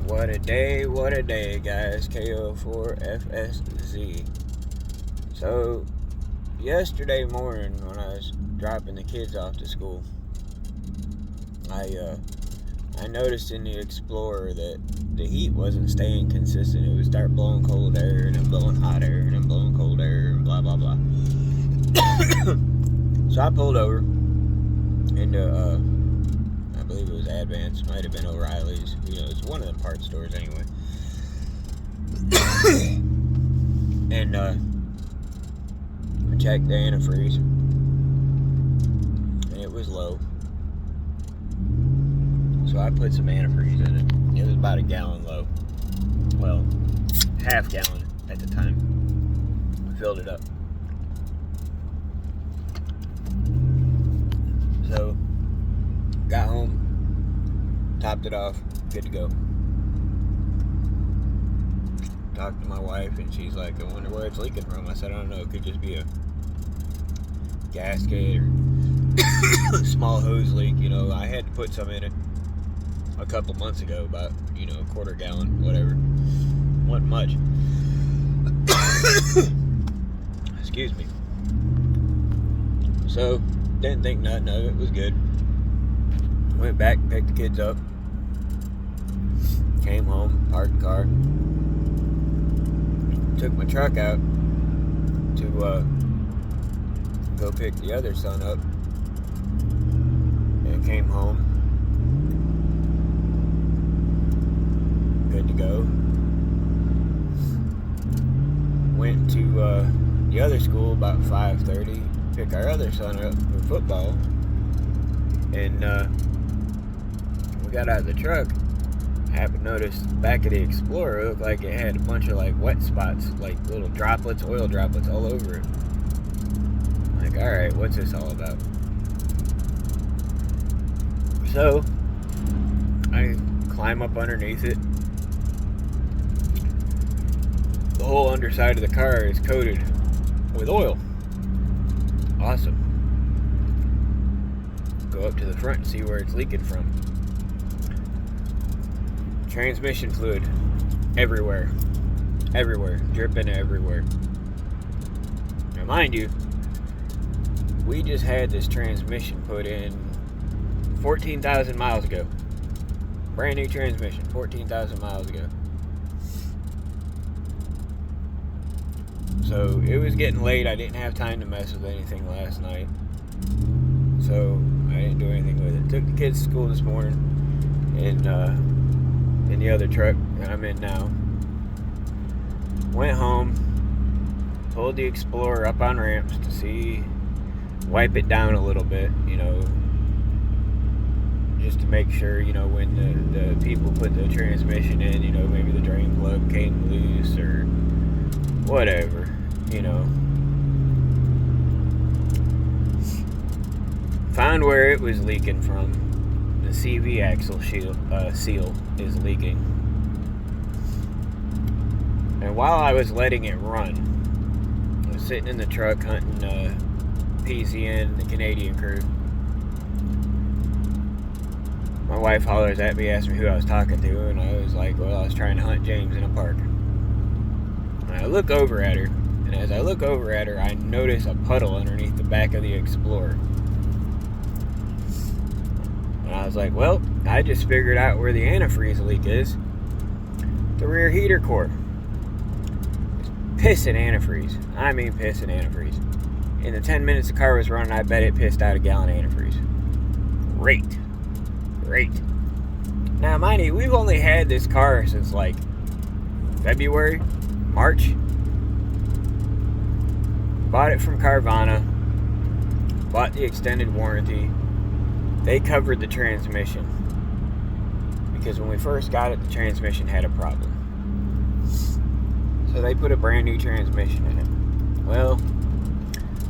What a day, guys. KO4FSZ. So, yesterday morning when I was dropping the kids off to school, I noticed in the Explorer that the heat wasn't staying consistent. It would start blowing cold air, and then blowing hot air, and then blowing cold air, and blah, blah, blah. So I pulled over into, I believe it was Advance, might have been O'Reilly's. It's one of them parts stores anyway. And I checked the antifreeze, and it was low. So I put some antifreeze in it. It was about a gallon low. Well, half gallon at the time. I filled it up. So, got home, topped it off, good to go. Talked to my wife, and she's like, I wonder where it's leaking from. I said, I don't know, it could just be a gasket or a small hose leak. I had to put some in it a couple months ago, about, a quarter gallon, whatever. Wasn't much. Excuse me. So, didn't think nothing of it, was good. Went back, picked the kids up, came home, parked the car, took my truck out to go pick the other son up, and came home, good to go. Went to the other school about 5:30, pick our other son up for football, and we got out of the truck. I happened to notice the back of the Explorer looked like it had a bunch of wet spots, like little droplets, oil droplets all over it. Like, alright, what's this all about? So, I climb up underneath it. The whole underside of the car is coated with oil. Awesome. Go up to the front and see where it's leaking from. Transmission fluid everywhere, dripping everywhere. Now, mind you, we just had this transmission put in 14,000 miles ago. Brand new transmission, 14,000 miles ago. So it was getting late. I didn't have time to mess with anything last night, so I didn't do anything with it. Took the kids to school this morning in the other truck that I'm in now. Went home, pulled the Explorer up on ramps to wipe it down a little bit, just to make sure, when the people put the transmission in, maybe the drain plug came loose or whatever, Found where it was leaking from. The CV axle seal is leaking. And while I was letting it run, I was sitting in the truck hunting PCN, the Canadian crew. My wife hollers at me, asked me who I was talking to, and I was like, well, I was trying to hunt James in a park. And I look over at her, and as I look over at her, I notice a puddle underneath the back of the Explorer. And I was like, well, I just figured out where the antifreeze leak is. The rear heater core. It's pissing antifreeze. I mean pissing antifreeze. In the 10 minutes the car was running, I bet it pissed out a gallon of antifreeze. Great. Now, mind you, we've only had this car since February, March. Bought it from Carvana. Bought the extended warranty. They covered the transmission, because when we first got it, the transmission had a problem. So they put a brand new transmission in it. Well,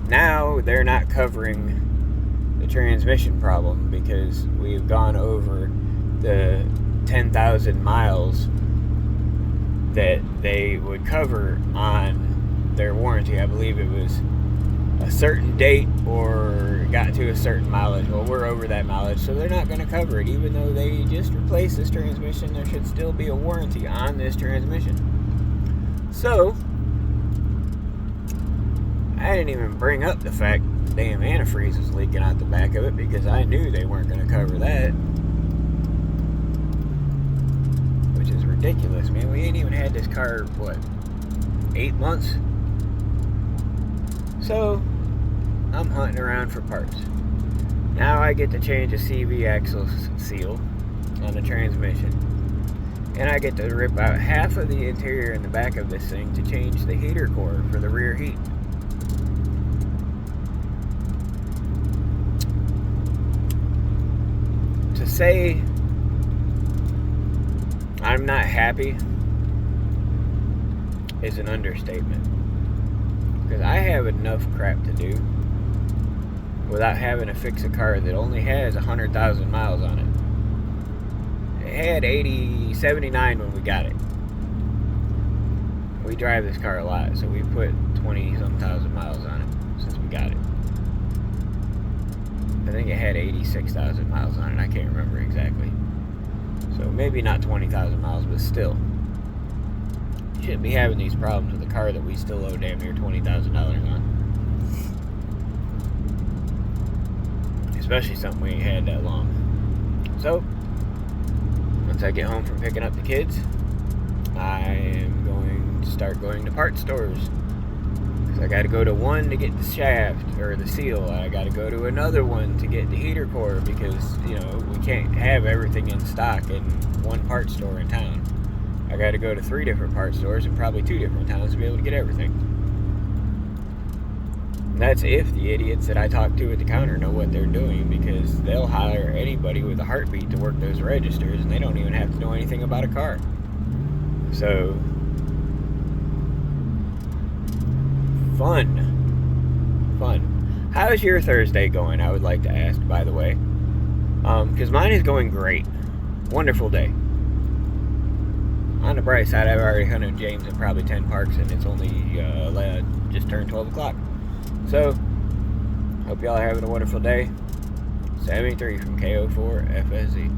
now they're not covering the transmission problem because we've gone over the 10,000 miles that they would cover on their warranty. I believe it was a certain date or got to a certain mileage. Well, we're over that mileage, so they're not going to cover it. Even though they just replaced this transmission, there should still be a warranty on this transmission. So, I didn't even bring up the fact the damn antifreeze was leaking out the back of it because I knew they weren't going to cover that. Which is ridiculous, man. We ain't even had this car, 8 months? So, I'm hunting around for parts. Now I get to change a CV axle seal on the transmission. And I get to rip out half of the interior and the back of this thing to change the heater core for the rear heat. To say I'm not happy is an understatement. Because I have enough crap to do without having to fix a car that only has 100,000 miles on it. It had 79 when we got it. We drive this car a lot, so we put 20-some thousand miles on it since we got it. I think it had 86,000 miles on it. I can't remember exactly. So maybe not 20,000 miles, but still. You shouldn't be having these problems with a car that we still owe damn near $20,000 on. Especially something we ain't had that long. So, once I get home from picking up the kids, I am going to start going to parts stores. Because I got to go to one to get the shaft, or the seal. I got to go to another one to get the heater core, because, we can't have everything in stock in one parts store in town. I got to go to 3 different parts stores and probably 2 different towns to be able to get everything. And that's if the idiots that I talk to at the counter know what they're doing, because they'll hire anybody with a heartbeat to work those registers, and they don't even have to know anything about a car. So, fun. How's your Thursday going? I would like to ask, by the way. Because mine is going great. Wonderful day. On the bright side, I've already hunted James in probably 10 parks, and it's only just turned 12 o'clock. So, hope y'all are having a wonderful day. 73 from KO4 FSZ.